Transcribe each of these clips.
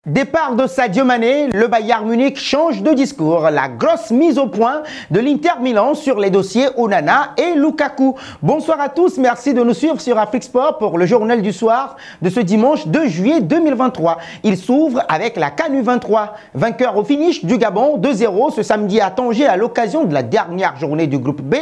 Départ de Sadio Mané, le Bayern Munich change de discours. La grosse mise au point de l'Inter Milan sur les dossiers Onana et Lukaku. Bonsoir à tous, merci de nous suivre sur Afrique Sport pour le journal du soir de ce dimanche 2 juillet 2023. Il s'ouvre avec la CAN U23. Vainqueur au finish du Gabon 2-0 ce samedi à Tanger à l'occasion de la dernière journée du groupe B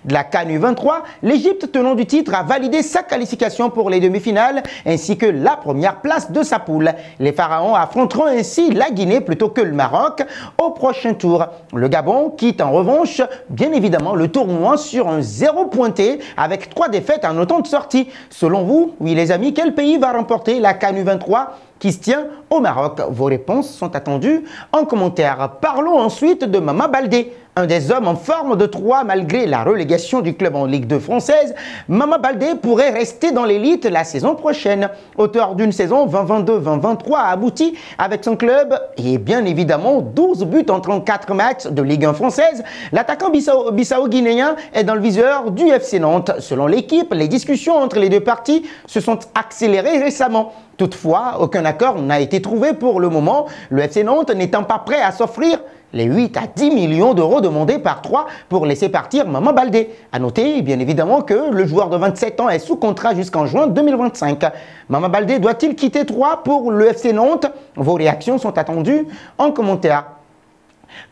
de la CAN U23. L'Égypte, tenant du titre, a validé sa qualification pour les demi-finales ainsi que la première place de sa poule. Les Pharaons affronteront ainsi la Guinée plutôt que le Maroc au prochain tour. Le Gabon quitte en revanche bien évidemment le tournoi sur un 0 pointé avec 3 défaites en autant de sorties. Selon vous, oui les amis, quel pays va remporter la CAN U23 qui se tient au Maroc? Vos réponses sont attendues en commentaire. Parlons ensuite de Mama Baldé, un des hommes en forme de 3 malgré la relégation du club en Ligue 2 française. Mama Baldé pourrait rester dans l'élite la saison prochaine. Auteur d'une saison 2022-2023 aboutie avec son club et bien évidemment 12 buts en 34 matchs de Ligue 1 française, l'attaquant bissau-guinéen est dans le viseur du FC Nantes. Selon l'équipe, les discussions entre les deux parties se sont accélérées récemment. Toutefois, aucun accord n'a été trouvé pour le moment, le FC Nantes n'étant pas prêt à s'offrir les 8 à 10 millions d'euros demandés par 3 pour laisser partir Mama Baldé. A noter, bien évidemment, que le joueur de 27 ans est sous contrat jusqu'en juin 2025. Mama Baldé doit-il quitter 3 pour le FC Nantes? Vos réactions sont attendues en commentaire.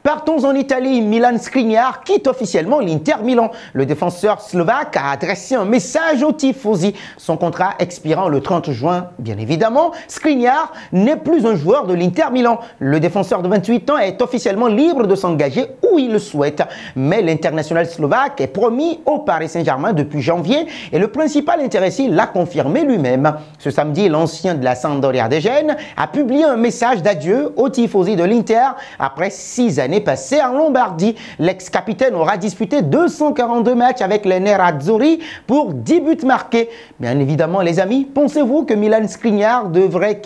Partons en Italie, Milan Skriniar quitte officiellement l'Inter Milan. Le défenseur slovaque a adressé un message aux tifosi. Son contrat expirant le 30 juin, bien évidemment, Skriniar n'est plus un joueur de l'Inter Milan. Le défenseur de 28 ans est officiellement libre de s'engager où il le souhaite. Mais l'international slovaque est promis au Paris Saint-Germain depuis janvier et le principal intéressé l'a confirmé lui-même. Ce samedi, l'ancien de la Sampdoria de Gênes a publié un message d'adieu aux tifosi de l'Inter après 6 années passées en Lombardie. L'ex-capitaine aura disputé 242 matchs avec les Nerazzurri pour 10 buts marqués. Bien évidemment, les amis, pensez-vous que Milan Skriniar devrait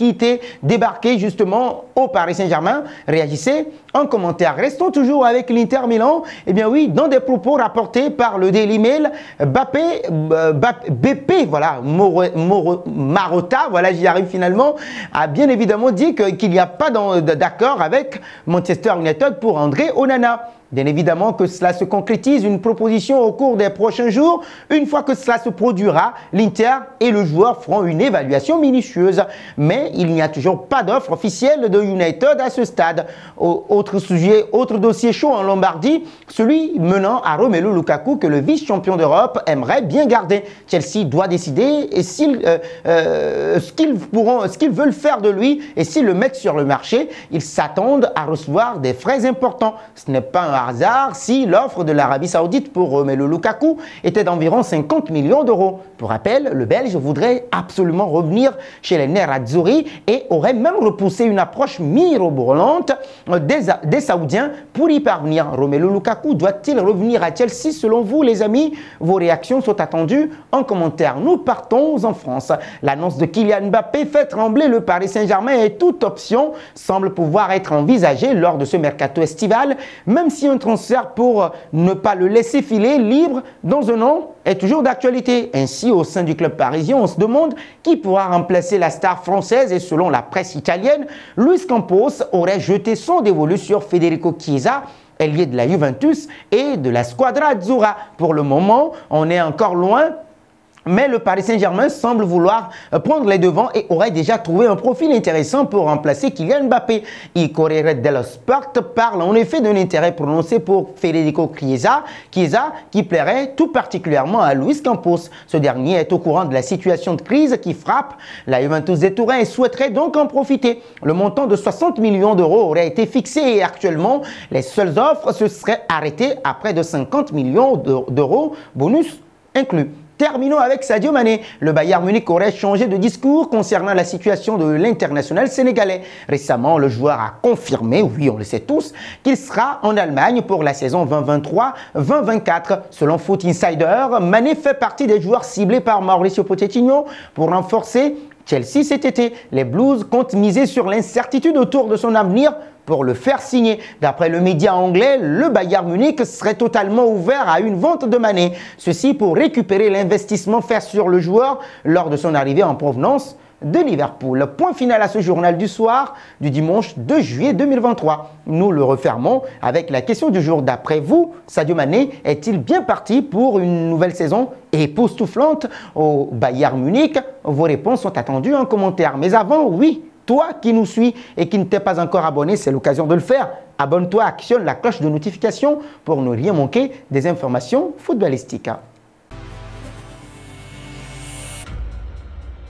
débarquer justement au Paris Saint-Germain? Réagissez en commentaire. Restons toujours avec l'Inter Milan. Eh bien oui, dans des propos rapportés par le Daily Mail, BP, voilà, Marotta, voilà, j'y arrive finalement, a bien évidemment dit qu'il n'y a pas d'accord avec Manchester United pour André Onana. Bien évidemment que cela se concrétise, une proposition au cours des prochains jours. Une fois que cela se produira, l'Inter et le joueur feront une évaluation minutieuse. Mais il n'y a toujours pas d'offre officielle de United à ce stade. Autre sujet, autre dossier chaud en Lombardie, celui menant à Romelu Lukaku que le vice-champion d'Europe aimerait bien garder. Chelsea doit décider ce qu'ils veulent faire de lui et s'ils le mettent sur le marché. Ils s'attendent à recevoir des frais importants. Ce n'est pas un hasard si l'offre de l'Arabie Saoudite pour Romelu Lukaku était d'environ 50 millions d'euros. Pour rappel, le Belge voudrait absolument revenir chez les Nerazzurri et aurait même repoussé une approche mirobolante des Saoudiens pour y parvenir. Romelu Lukaku doit-il revenir à Chelsea selon vous les amis? Vos réactions sont attendues en commentaire. Nous partons en France. L'annonce de Kylian Mbappé fait trembler le Paris Saint-Germain et toute option semble pouvoir être envisagée lors de ce mercato estival, même si un transfert pour ne pas le laisser filer libre dans un an est toujours d'actualité. Ainsi, au sein du club parisien, on se demande qui pourra remplacer la star française et selon la presse italienne, Luis Campos aurait jeté son dévolu sur Federico Chiesa, ailier de la Juventus et de la Squadra Azzurra. Pour le moment, on est encore loin. Mais le Paris Saint-Germain semble vouloir prendre les devants et aurait déjà trouvé un profil intéressant pour remplacer Kylian Mbappé. Il Corriere dello Sport parle en effet d'un intérêt prononcé pour Federico Chiesa qui plairait tout particulièrement à Luis Campos. Ce dernier est au courant de la situation de crise qui frappe la Juventus de Turin et souhaiterait donc en profiter. Le montant de 60 millions d'euros aurait été fixé et actuellement, les seules offres se seraient arrêtées à près de 50 millions d'euros, bonus inclus. Terminons avec Sadio Mané. Le Bayern Munich aurait changé de discours concernant la situation de l'international sénégalais. Récemment, le joueur a confirmé, oui on le sait tous, qu'il sera en Allemagne pour la saison 2023-2024. Selon Foot Insider, Mané fait partie des joueurs ciblés par Mauricio Pochettino pour renforcer Chelsea cet été. Les Blues comptent miser sur l'incertitude autour de son avenir pour le faire signer. D'après le média anglais, le Bayern Munich serait totalement ouvert à une vente de Mané. Ceci pour récupérer l'investissement fait sur le joueur lors de son arrivée en provenance de Liverpool. Point final à ce journal du soir du dimanche 2 juillet 2023. Nous le refermons avec la question du jour. D'après vous, Sadio Mané est-il bien parti pour une nouvelle saison époustouflante au Bayern Munich? Vos réponses sont attendues en commentaire. Mais avant, oui, toi qui nous suis et qui ne t'es pas encore abonné, c'est l'occasion de le faire. Abonne-toi, actionne la cloche de notification pour ne rien manquer des informations footballistiques.